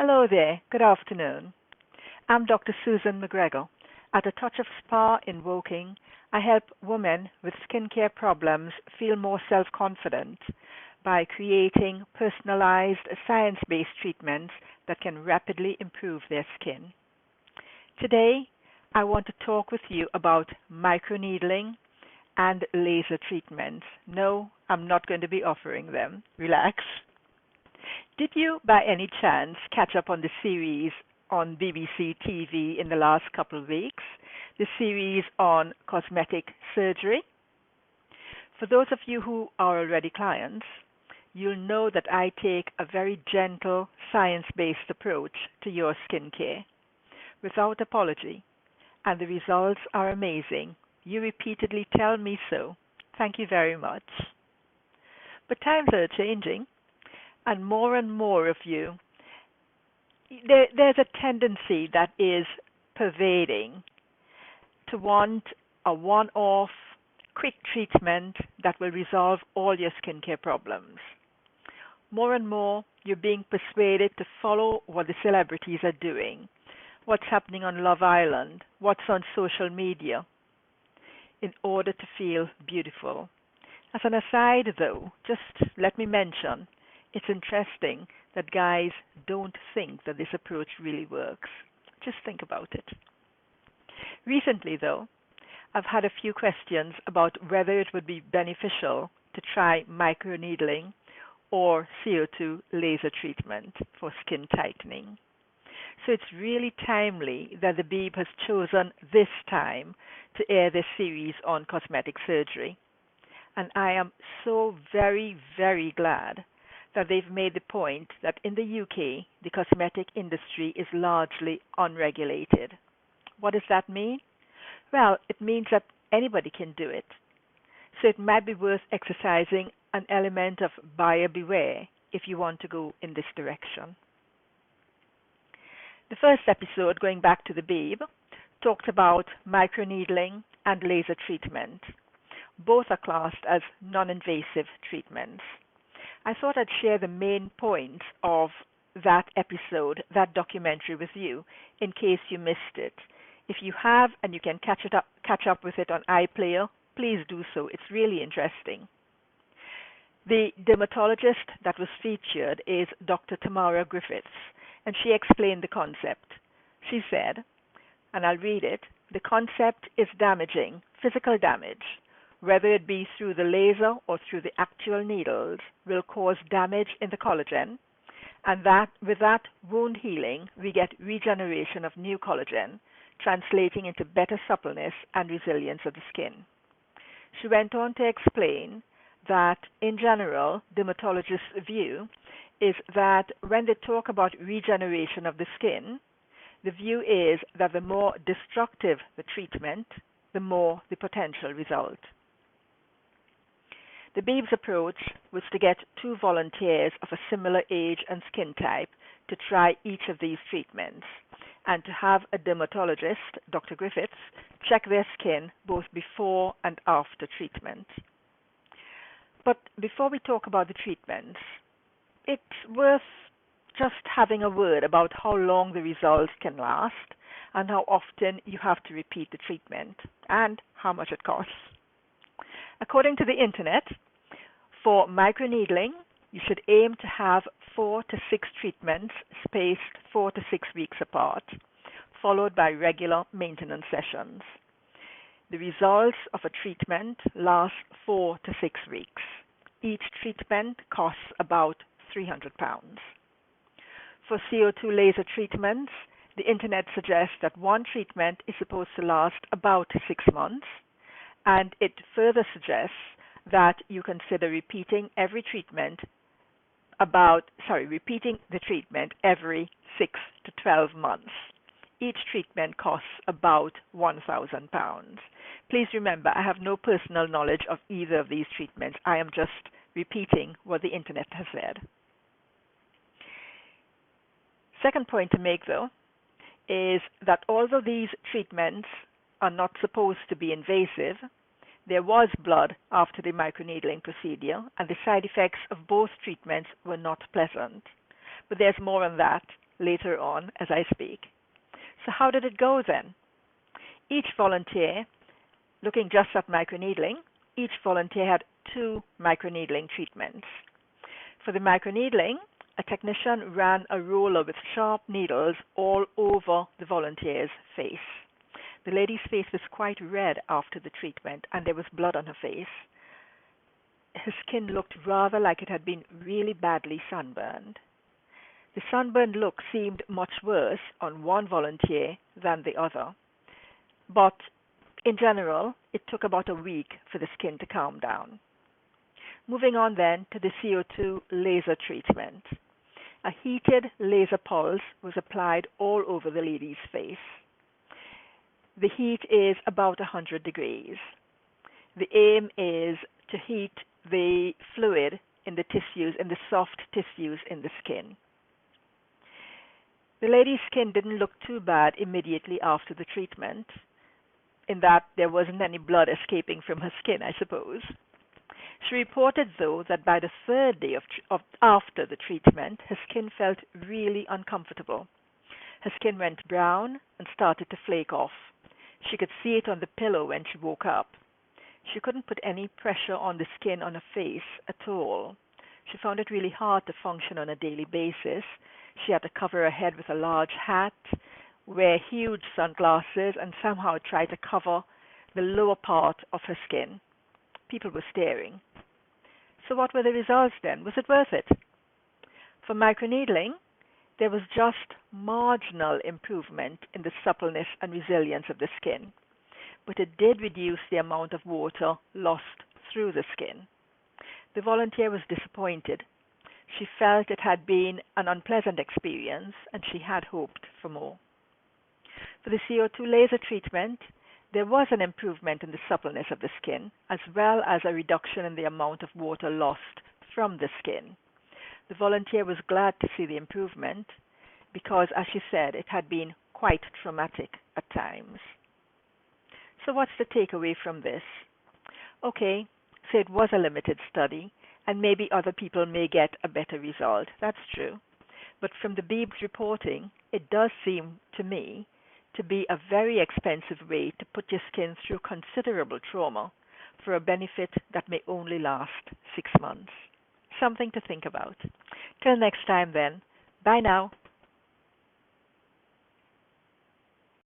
Hello there. Good afternoon. I'm Dr. Susan McGregor. At a touch of spa in Woking, I help women with skincare problems feel more self-confident by creating personalized, science-based treatments that can rapidly improve their skin. Today, I want to talk with you about microneedling and laser treatments. No, I'm not going to be offering them. Relax. Did you, by any chance, catch up on the series on BBC TV in the last couple of weeks? The series on cosmetic surgery? For those of you who are already clients, you'll know that I take a very gentle, science-based approach to your skincare, without apology, and the results are amazing. You repeatedly tell me so. Thank you very much. But times are changing, and more of you, there's a tendency that is pervading to want a one-off, quick treatment that will resolve all your skincare problems. More and more, you're being persuaded to follow what the celebrities are doing, what's happening on Love Island, what's on social media, in order to feel beautiful. As an aside, though, just let me mention, it's interesting that guys don't think that this approach really works. Just think about it. Recently, though, I've had a few questions about whether it would be beneficial to try microneedling or CO2 laser treatment for skin tightening. So it's really timely that the Beeb has chosen this time to air this series on cosmetic surgery. And I am so very glad that they've made the point that in the UK, the cosmetic industry is largely unregulated. What does that mean? Well, it means that anybody can do it. So it might be worth exercising an element of buyer beware if you want to go in this direction. The first episode, going back to the Beeb, talked about microneedling and laser treatment. Both are classed as non-invasive treatments. I thought I'd share the main points of that episode, that documentary with you, in case you missed it. If you have and you can catch up with it on iPlayer, please do so. It's really interesting. The dermatologist that was featured is Dr. Tamara Griffiths, and she explained the concept. She said, and I'll read it, "The concept is damaging, physical damage, whether it be through the laser or through the actual needles, will cause damage in the collagen, and that with that wound healing, we get regeneration of new collagen, translating into better suppleness and resilience of the skin." She went on to explain that, in general, dermatologists' view is that when they talk about regeneration of the skin, the view is that the more destructive the treatment, the more the potential result. The Beeb's approach was to get 2 volunteers of a similar age and skin type to try each of these treatments, and to have a dermatologist, Dr. Griffiths, check their skin both before and after treatment. But before we talk about the treatments, it's worth just having a word about how long the results can last and how often you have to repeat the treatment and how much it costs. According to the internet, for microneedling, you should aim to have 4 to 6 treatments spaced 4 to 6 weeks apart, followed by regular maintenance sessions. The results of a treatment last 4 to 6 weeks. Each treatment costs about £300. For CO2 laser treatments, the internet suggests that one treatment is supposed to last about 6 months, and it further suggests that you consider repeating the treatment every 6 to 12 months. Each treatment costs about £1,000. Please remember, I have no personal knowledge of either of these treatments. I am just repeating what the internet has said. Second point to make, though, is that although these treatments are not supposed to be invasive, there was blood after the microneedling procedure, and the side effects of both treatments were not pleasant. But there's more on that later on as I speak. So how did it go then? Each volunteer, looking just at microneedling, each volunteer had 2 microneedling treatments. For the microneedling, a technician ran a roller with sharp needles all over the volunteer's face. The lady's face was quite red after the treatment, and there was blood on her face. Her skin looked rather like it had been really badly sunburned. The sunburned look seemed much worse on one volunteer than the other, but in general, it took about a week for the skin to calm down. Moving on then to the CO2 laser treatment. A heated laser pulse was applied all over the lady's face. The heat is about 100 degrees. The aim is to heat the fluid in the tissues, in the soft tissues in the skin. The lady's skin didn't look too bad immediately after the treatment, in that there wasn't any blood escaping from her skin, I suppose. She reported, though, that by the 3rd day after the treatment, her skin felt really uncomfortable. Her skin went brown and started to flake off. She could see it on the pillow when she woke up. She couldn't put any pressure on the skin on her face at all. She found it really hard to function on a daily basis. She had to cover her head with a large hat, wear huge sunglasses, and somehow try to cover the lower part of her skin. People were staring. So what were the results then? Was it worth it? For microneedling, there was just marginal improvement in the suppleness and resilience of the skin, but it did reduce the amount of water lost through the skin. The volunteer was disappointed. She felt it had been an unpleasant experience, and she had hoped for more. For the CO2 laser treatment, there was an improvement in the suppleness of the skin, as well as a reduction in the amount of water lost from the skin. The volunteer was glad to see the improvement because, as she said, it had been quite traumatic at times. So what's the takeaway from this? Okay, so it was a limited study, and maybe other people may get a better result. That's true. But from the Beeb's reporting, it does seem to me to be a very expensive way to put your skin through considerable trauma for a benefit that may only last 6 months. Something to think about. Till next time then, bye now.